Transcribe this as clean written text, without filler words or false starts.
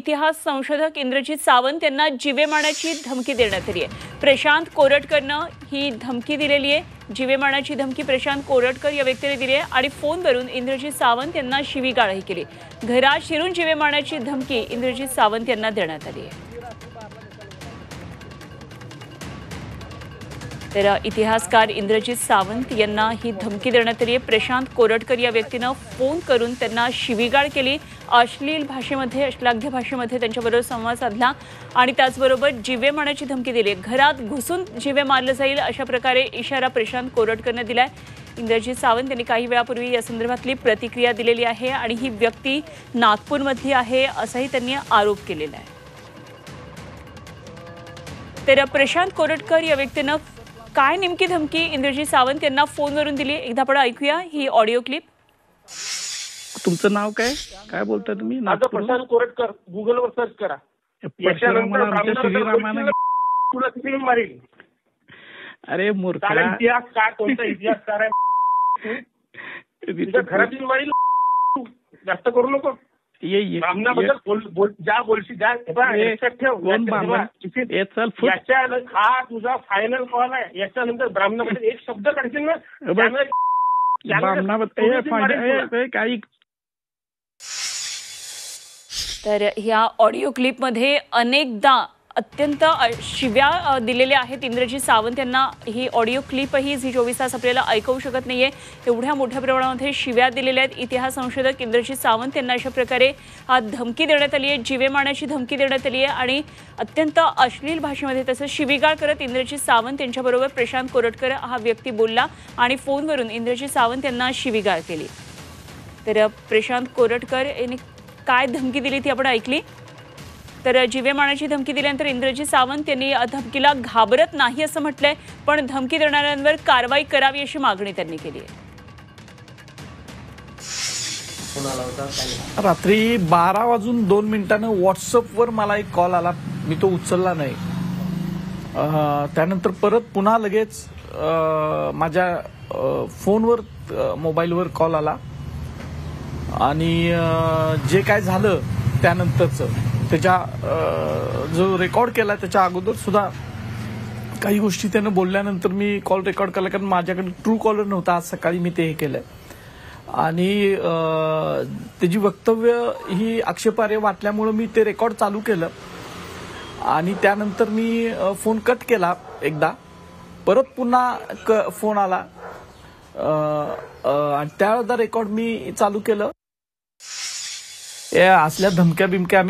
इतिहास संशोधक इंद्रजित सावंत यांना जीवे मारण्याची धमकी देण्यात आली आहे। प्रशांत कोरटकरनं ही धमकी दिलेली आहे। जीवे मारण्याची धमकी प्रशांत कोरटकर या व्यक्तीने दिली आहे आणि फोनवरून इंद्रजित सावंत यांना शिवीगाळही केली। घरात शिरून जीवे मारण्याची धमकी इंद्रजित सावंत यांना देण्यात आली आहे। तर इतिहासकार इंद्रजित सावंत यांना ही धमकी देण्यात आली आहे। प्रशांत कोरटकर या व्यक्तीने फोन करून त्यांना शिवीगाळ केली, अश्लील भाषेमध्ये, अश्लाघ्य भाषेमध्ये त्यांच्याबरोबर संवाद साधला आणि त्याचबरोबर जीवे मारण्याची धमकी दिली। घरात घुसून जीवे मारले जाईल अशा प्रकारे इशारा प्रशांत कोरटकरने दिलाय। इंद्रजित सावंत यांनी काही वेळापूर्वी या संदर्भातली प्रतिक्रिया दिलेली आहे आणि ही व्यक्ती नागपूरमधली आहे असाही त्यांनी आरोप केलेला आहे। तर प्रशांत कोरटकर या व्यक्तीने काय नेमकी धमकी इंद्रजित सावंत यांना फोनवरून दिली, एकदा आपण ऐकूया ही ऑडिओ क्लिप। तुमचं नाव काय काय बोलताय तुम्ही? माझं प्रशांत कोरटकर, गुगल वर सर्च करा। तुला किती मारेल? अरे मूर्ख, इतिहास काय, कोणता इतिहास आहे? तुझ्या घरातील मारेल, जास्त करू नको। ब्राह्मणाबद्दल ज्या बोलशी द्या हा तुझा फायनल कॉल आहे। याच्यानंतर ब्राह्मणाबद्दल एक शब्द काढशील ना, तर ह्या ऑडिओ क्लिपमध्ये अनेकदा अत्यंत शिव्या दिलेल्या आहेत इंद्रजित सावंत यांना। ही ऑडिओ क्लिपही झी 24 तास आपल्याला ऐकवू शकत नाहीये, एवढ्या मोठ्या प्रमाणामध्ये शिव्या दिलेल्या आहेत। इतिहास संशोधक इंद्रजित सावंत यांना अशा प्रकारे धमकी देण्यात आली आहे, जीवे मारण्याची धमकी देण्यात आली आहे आणि अत्यंत अश्लील भाषेमध्ये तसंच शिवीगाळ करत इंद्रजित सावंत यांच्याबरोबर प्रशांत कोरटकर हा व्यक्ती बोलला आणि फोनवरून इंद्रजित सावंत यांना शिवीगाळ केली। तर प्रशांत कोरटकर यांनी काय धमकी दिली ती आपण ऐकली। तर जीवे मारण्याची धमकी दिल्यानंतर इंद्रजित सावंत यांनी धमकीला घाबरत नाही असं म्हटलंय, पण धमकी देणाऱ्यांवर कारवाई करावी अशी मागणी त्यांनी केली आहे। रात्री 12:02 व्हॉट्सअपवर मला एक कॉल आला, मी तो उचलला नाही। त्यानंतर परत पुन्हा लगेच माझ्या फोनवर मोबाईलवर कॉल आला आणि जे काय झालं त्यानंतरचं त्याच्या जो रेकॉर्ड केला त्याच्या अगोदर सुद्धा काही गोष्टी त्यानं बोलल्यानंतर मी कॉल रेकॉर्ड केला, कारण माझ्याकडे ट्रू कॉलर नव्हता। आज सकाळी मी ते हे केलंय आणि त्याची वक्तव्य ही आक्षेपार्ह वाटल्यामुळे मी ते रेकॉर्ड चालू केलं आणि त्यानंतर मी फोन कट केला एकदा, परत पुन्हा फोन आला आणि त्यावेळेला रेकॉर्ड मी चालू केलं। असल्या धमक्या बिमक्या